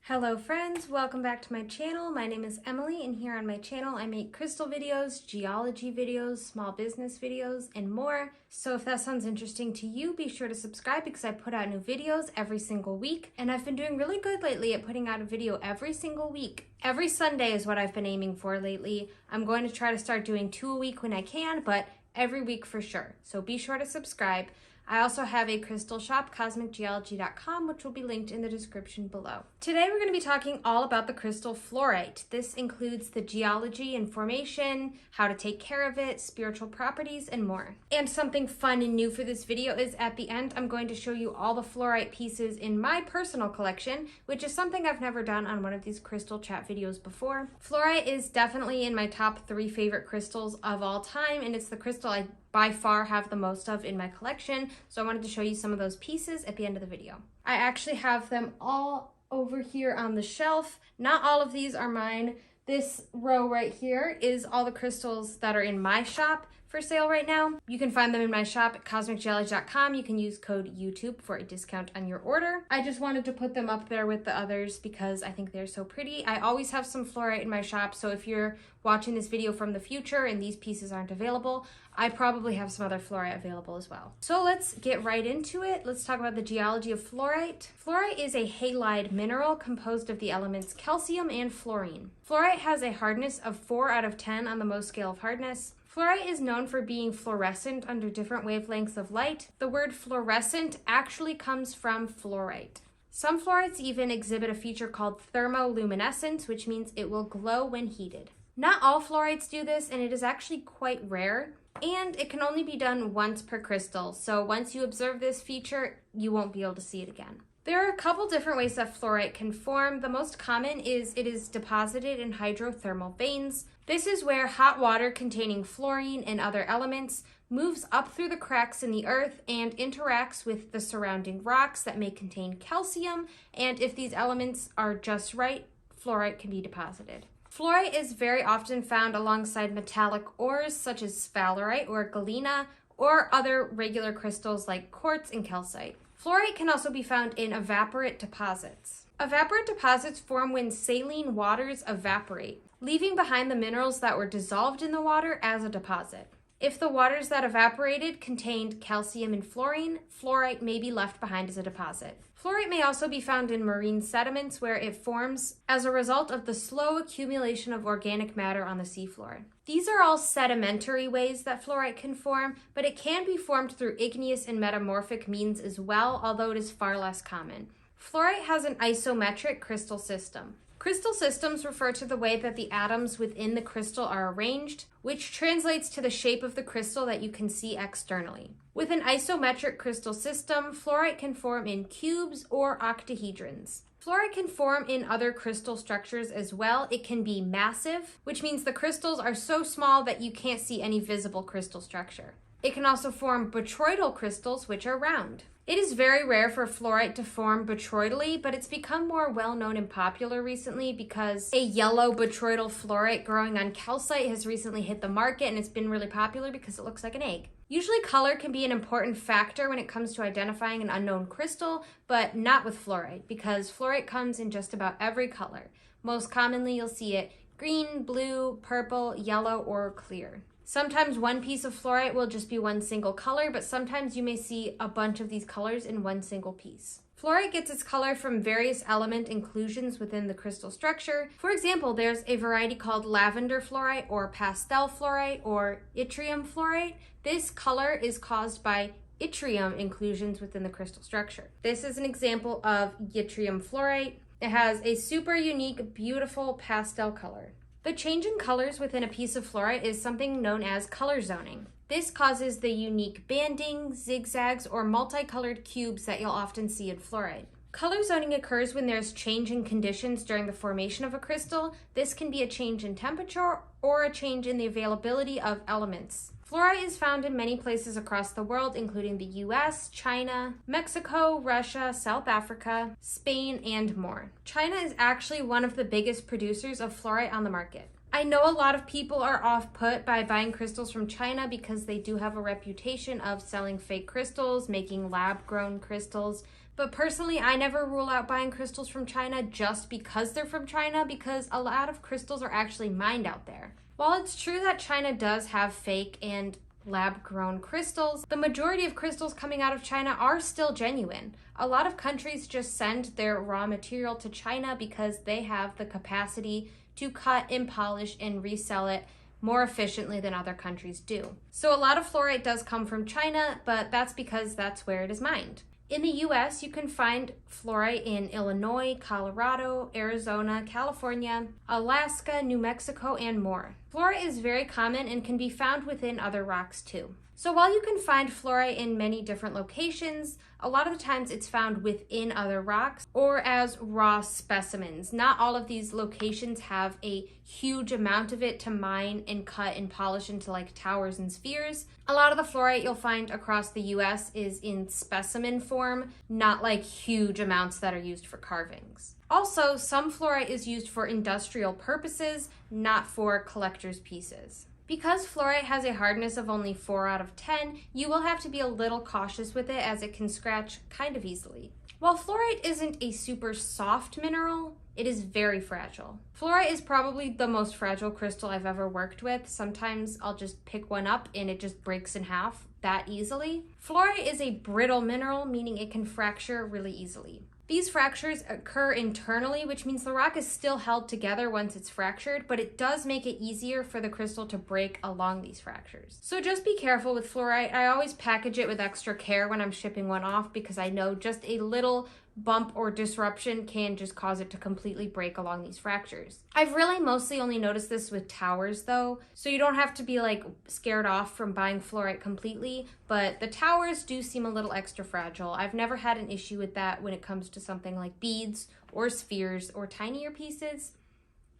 Hello friends, welcome back to my channel. My name is Emily and here on my channel I make crystal videos, geology videos, small business videos, and more. So if that sounds interesting to you, be sure to subscribe because I put out new videos every single week. And I've been doing really good lately at putting out a video every single week. Every Sunday is what I've been aiming for lately. I'm going to try to start doing 2 a week when I can, but every week for sure. So be sure to subscribe. I also have a crystal shop, cosmicgeology.com, which will be linked in the description below. Today we're going to be talking all about the crystal fluorite. This includes the geology and formation, how to take care of it, spiritual properties, and more. And something fun and new for this video is at the end I'm going to show you all the fluorite pieces in my personal collection, which is something I've never done on one of these crystal chat videos before. Fluorite is definitely in my top 3 favorite crystals of all time, and it's the crystal I by far have the most of in my collection, so I wanted to show you some of those pieces at the end of the video. I actually have them all over here on the shelf. Not all of these are mine. This row right here is all the crystals that are in my shop for sale right now. You can find them in my shop at cosmicgeology.com. You can use code YouTube for a discount on your order. I just wanted to put them up there with the others because I think they're so pretty. I always have some fluorite in my shop, so if you're watching this video from the future and these pieces aren't available, I probably have some other fluorite available as well. So let's get right into it. Let's talk about the geology of fluorite. Fluorite is a halide mineral composed of the elements calcium and fluorine. Fluorite has a hardness of 4 out of 10 on the Mohs scale of hardness. Fluorite is known for being fluorescent under different wavelengths of light. The word fluorescent actually comes from fluorite. Some fluorites even exhibit a feature called thermoluminescence, which means it will glow when heated. Not all fluorites do this, and it is actually quite rare, and it can only be done once per crystal, so once you observe this feature, you won't be able to see it again. There are a couple different ways that fluorite can form. The most common is it is deposited in hydrothermal veins. This is where hot water containing fluorine and other elements moves up through the cracks in the earth and interacts with the surrounding rocks that may contain calcium, and if these elements are just right, fluorite can be deposited. Fluorite is very often found alongside metallic ores such as sphalerite or galena, or other regular crystals like quartz and calcite. Fluorite can also be found in evaporate deposits. Evaporate deposits form when saline waters evaporate, leaving behind the minerals that were dissolved in the water as a deposit. If the waters that evaporated contained calcium and fluorine, fluorite may be left behind as a deposit. Fluorite may also be found in marine sediments where it forms as a result of the slow accumulation of organic matter on the seafloor. These are all sedimentary ways that fluorite can form, but it can be formed through igneous and metamorphic means as well, although it is far less common. Fluorite has an isometric crystal system. Crystal systems refer to the way that the atoms within the crystal are arranged, which translates to the shape of the crystal that you can see externally. With an isometric crystal system, fluorite can form in cubes or octahedrons. Fluorite can form in other crystal structures as well. It can be massive, which means the crystals are so small that you can't see any visible crystal structure. It can also form botryoidal crystals, which are round. It is very rare for fluorite to form botryoidally, but it's become more well-known and popular recently because a yellow botryoidal fluorite growing on calcite has recently hit the market, and it's been really popular because it looks like an egg. Usually color can be an important factor when it comes to identifying an unknown crystal, but not with fluorite because fluorite comes in just about every color. Most commonly you'll see it green, blue, purple, yellow, or clear. Sometimes one piece of fluorite will just be one single color, but sometimes you may see a bunch of these colors in one single piece. Fluorite gets its color from various element inclusions within the crystal structure. For example, there's a variety called lavender fluorite or pastel fluorite or yttrium fluorite. This color is caused by yttrium inclusions within the crystal structure. This is an example of yttrium fluorite. It has a super unique, beautiful pastel color. The change in colors within a piece of fluorite is something known as color zoning. This causes the unique banding, zigzags, or multicolored cubes that you'll often see in fluorite. Color zoning occurs when there's change in conditions during the formation of a crystal. This can be a change in temperature or a change in the availability of elements. Fluorite is found in many places across the world, including the US, China, Mexico, Russia, South Africa, Spain, and more. China is actually one of the biggest producers of fluorite on the market. I know a lot of people are off-put by buying crystals from China because they do have a reputation of selling fake crystals, making lab-grown crystals, But personally, I never rule out buying crystals from China just because they're from China, because a lot of crystals are actually mined out there. While it's true that China does have fake and lab-grown crystals, the majority of crystals coming out of China are still genuine. A lot of countries just send their raw material to China because they have the capacity to cut and polish and resell it more efficiently than other countries do. So a lot of fluorite does come from China, but that's because that's where it is mined. In the US, you can find fluorite in Illinois, Colorado, Arizona, California, Alaska, New Mexico, and more. Fluorite is very common and can be found within other rocks too. So while you can find fluorite in many different locations, a lot of the times it's found within other rocks or as raw specimens. Not all of these locations have a huge amount of it to mine and cut and polish into like towers and spheres. A lot of the fluorite you'll find across the US is in specimen form, not like huge amounts that are used for carvings. Also, some fluorite is used for industrial purposes, not for collector's pieces. Because fluorite has a hardness of only 4 out of 10, you will have to be a little cautious with it as it can scratch kind of easily. While fluorite isn't a super soft mineral, it is very fragile. Fluorite is probably the most fragile crystal I've ever worked with. Sometimes I'll just pick one up and it just breaks in half that easily. Fluorite is a brittle mineral, meaning it can fracture really easily. These fractures occur internally, which means the rock is still held together once it's fractured, but it does make it easier for the crystal to break along these fractures. So just be careful with fluorite. I always package it with extra care when I'm shipping one off because I know just a little bump or disruption can just cause it to completely break along these fractures. I've really mostly only noticed this with towers though, so you don't have to be like scared off from buying fluorite completely, but the towers do seem a little extra fragile. I've never had an issue with that when it comes to something like beads or spheres or tinier pieces,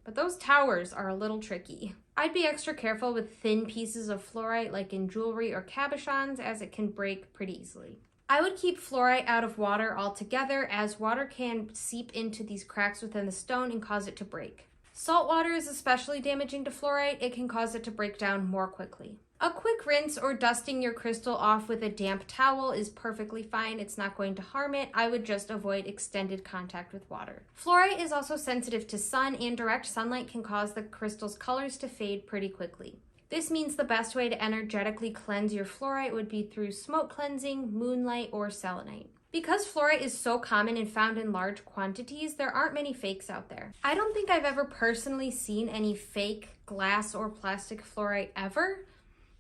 but those towers are a little tricky. I'd be extra careful with thin pieces of fluorite like in jewelry or cabochons as it can break pretty easily. I would keep fluorite out of water altogether as water can seep into these cracks within the stone and cause it to break. Salt water is especially damaging to fluorite. It can cause it to break down more quickly. A quick rinse or dusting your crystal off with a damp towel is perfectly fine. It's not going to harm it. I would just avoid extended contact with water. Fluorite is also sensitive to sun, and direct sunlight can cause the crystal's colors to fade pretty quickly. This means the best way to energetically cleanse your fluorite would be through smoke cleansing, moonlight, or selenite. Because fluorite is so common and found in large quantities, there aren't many fakes out there. I don't think I've ever personally seen any fake glass or plastic fluorite ever,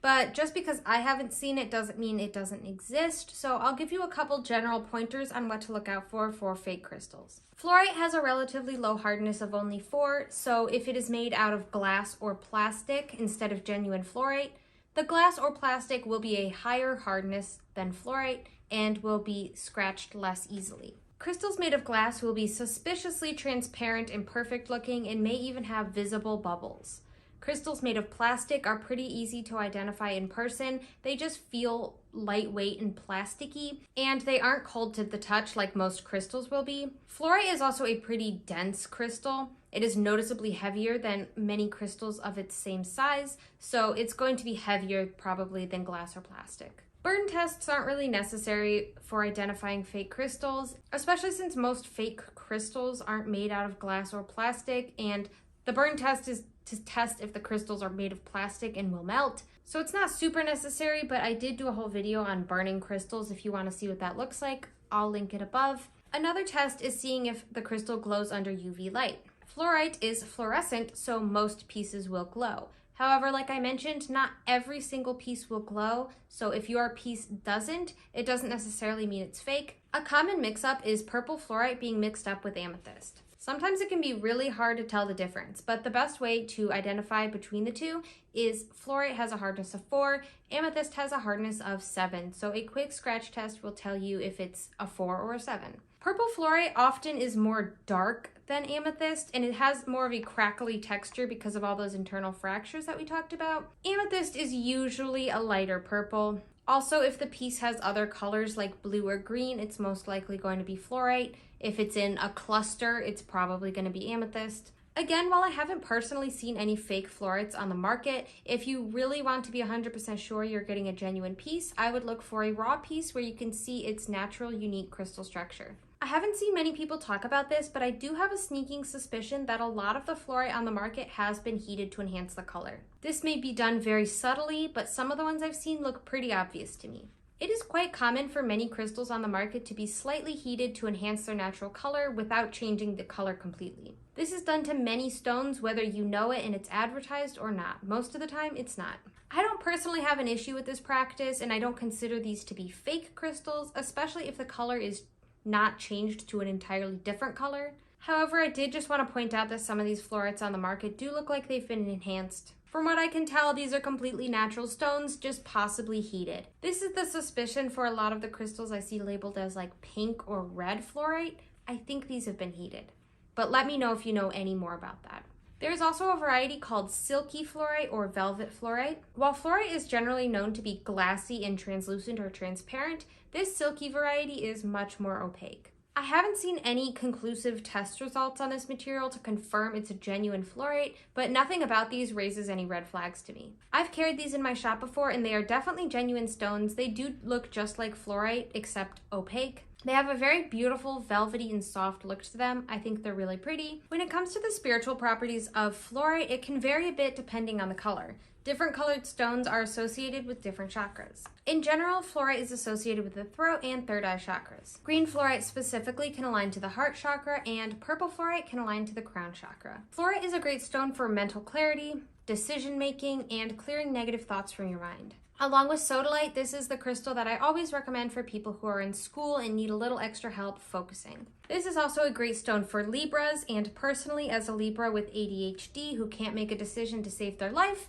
but just because I haven't seen it doesn't mean it doesn't exist, so I'll give you a couple general pointers on what to look out for fake crystals. Fluorite has a relatively low hardness of only 4, so if it is made out of glass or plastic instead of genuine fluorite, the glass or plastic will be a higher hardness than fluorite and will be scratched less easily. Crystals made of glass will be suspiciously transparent and perfect looking and may even have visible bubbles. Crystals made of plastic are pretty easy to identify in person. They just feel lightweight and plasticky, and they aren't cold to the touch like most crystals will be. Fluorite is also a pretty dense crystal. It is noticeably heavier than many crystals of its same size, so it's going to be heavier probably than glass or plastic. Burn tests aren't really necessary for identifying fake crystals, especially since most fake crystals aren't made out of glass or plastic, and the burn test is to test if the crystals are made of plastic and will melt. So it's not super necessary, but I did do a whole video on burning crystals. If you want to see what that looks like, I'll link it above. Another test is seeing if the crystal glows under UV light. Fluorite is fluorescent, so most pieces will glow. However, like I mentioned, not every single piece will glow, so if your piece doesn't, it doesn't necessarily mean it's fake. A common mix-up is purple fluorite being mixed up with amethyst. Sometimes it can be really hard to tell the difference, but the best way to identify between the two is fluorite has a hardness of 4, amethyst has a hardness of 7, so a quick scratch test will tell you if it's a 4 or a 7. Purple fluorite often is more dark than amethyst, and it has more of a crackly texture because of all those internal fractures that we talked about. Amethyst is usually a lighter purple. Also, if the piece has other colors like blue or green, it's most likely going to be fluorite. If it's in a cluster, it's probably going to be amethyst. Again, while I haven't personally seen any fake fluorites on the market, if you really want to be 100% sure you're getting a genuine piece, I would look for a raw piece where you can see its natural, unique crystal structure. I haven't seen many people talk about this, but I do have a sneaking suspicion that a lot of the fluorite on the market has been heated to enhance the color. This may be done very subtly, but some of the ones I've seen look pretty obvious to me. It is quite common for many crystals on the market to be slightly heated to enhance their natural color without changing the color completely. This is done to many stones, whether you know it and it's advertised or not. Most of the time, it's not. I don't personally have an issue with this practice, and I don't consider these to be fake crystals, especially if the color is not changed to an entirely different color. However, I did just want to point out that some of these fluorites on the market do look like they've been enhanced. From what I can tell, these are completely natural stones, just possibly heated. This is the suspicion for a lot of the crystals I see labeled as like pink or red fluorite. I think these have been heated. But let me know if you know any more about that. There's also a variety called silky fluorite or velvet fluorite. While fluorite is generally known to be glassy and translucent or transparent, this silky variety is much more opaque. I haven't seen any conclusive test results on this material to confirm it's a genuine fluorite, but nothing about these raises any red flags to me. I've carried these in my shop before, and they are definitely genuine stones. They do look just like fluorite, except opaque. They have a very beautiful, velvety, and soft look to them. I think they're really pretty. When it comes to the spiritual properties of fluorite, it can vary a bit depending on the color. Different colored stones are associated with different chakras. In general, fluorite is associated with the throat and third eye chakras. Green fluorite specifically can align to the heart chakra, and purple fluorite can align to the crown chakra. Fluorite is a great stone for mental clarity, decision making, and clearing negative thoughts from your mind. Along with sodalite, this is the crystal that I always recommend for people who are in school and need a little extra help focusing. This is also a great stone for Libras, and personally, as a Libra with ADHD who can't make a decision to save their life,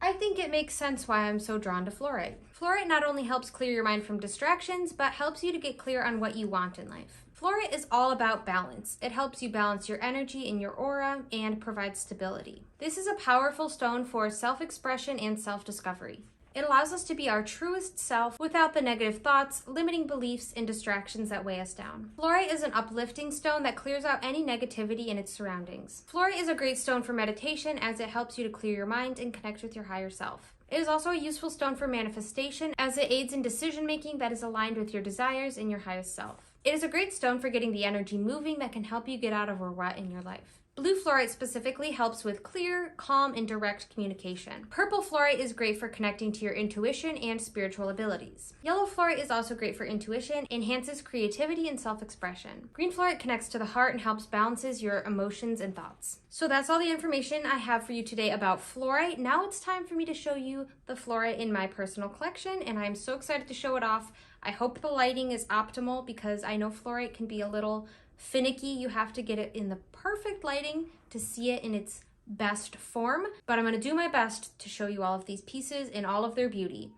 I think it makes sense why I'm so drawn to fluorite. Fluorite not only helps clear your mind from distractions, but helps you to get clear on what you want in life. Fluorite is all about balance. It helps you balance your energy in your aura and provides stability. This is a powerful stone for self-expression and self-discovery. It allows us to be our truest self without the negative thoughts, limiting beliefs, and distractions that weigh us down. Fluorite is an uplifting stone that clears out any negativity in its surroundings. Fluorite is a great stone for meditation as it helps you to clear your mind and connect with your higher self. It is also a useful stone for manifestation as it aids in decision making that is aligned with your desires and your highest self. It is a great stone for getting the energy moving that can help you get out of a rut in your life. Blue fluorite specifically helps with clear, calm, and direct communication. Purple fluorite is great for connecting to your intuition and spiritual abilities. Yellow fluorite is also great for intuition, enhances creativity and self-expression. Green fluorite connects to the heart and helps balances your emotions and thoughts. So that's all the information I have for you today about fluorite. Now it's time for me to show you the fluorite in my personal collection, and I'm so excited to show it off. I hope the lighting is optimal because I know fluorite can be a little finicky. You have to get it in the perfect lighting to see it in its best form, but I'm going to do my best to show you all of these pieces in all of their beauty.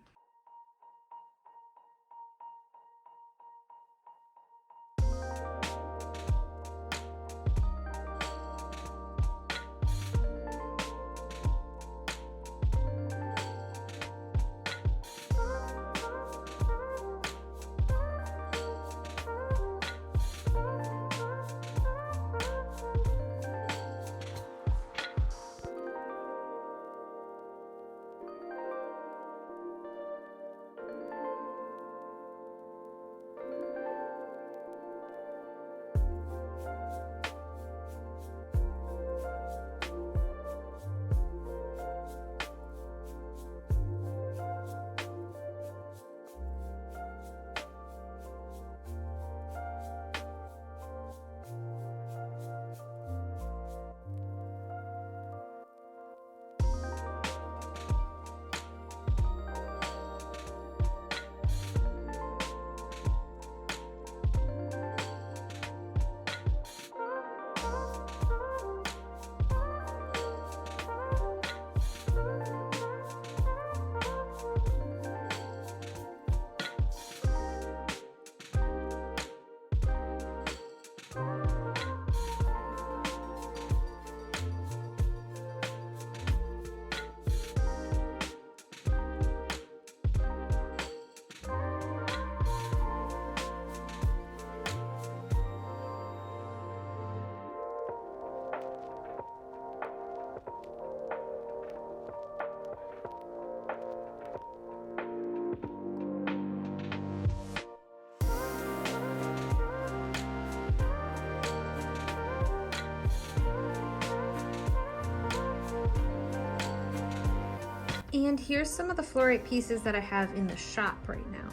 And here's some of the fluorite pieces that I have in the shop right now.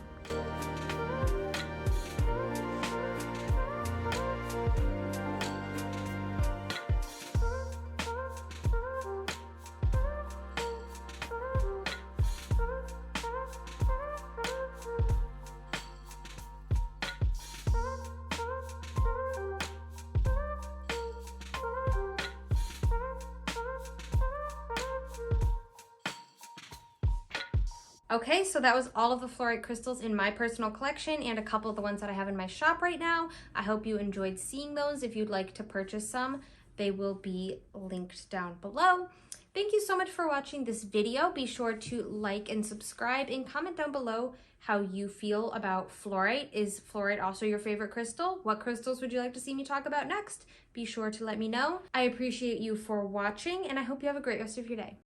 Okay, so that was all of the fluorite crystals in my personal collection and a couple of the ones that I have in my shop right now. I hope you enjoyed seeing those. If you'd like to purchase some, they will be linked down below. Thank you so much for watching this video. Be sure to like and subscribe and comment down below how you feel about fluorite. Is fluorite also your favorite crystal? What crystals would you like to see me talk about next? Be sure to let me know. I appreciate you for watching and I hope you have a great rest of your day.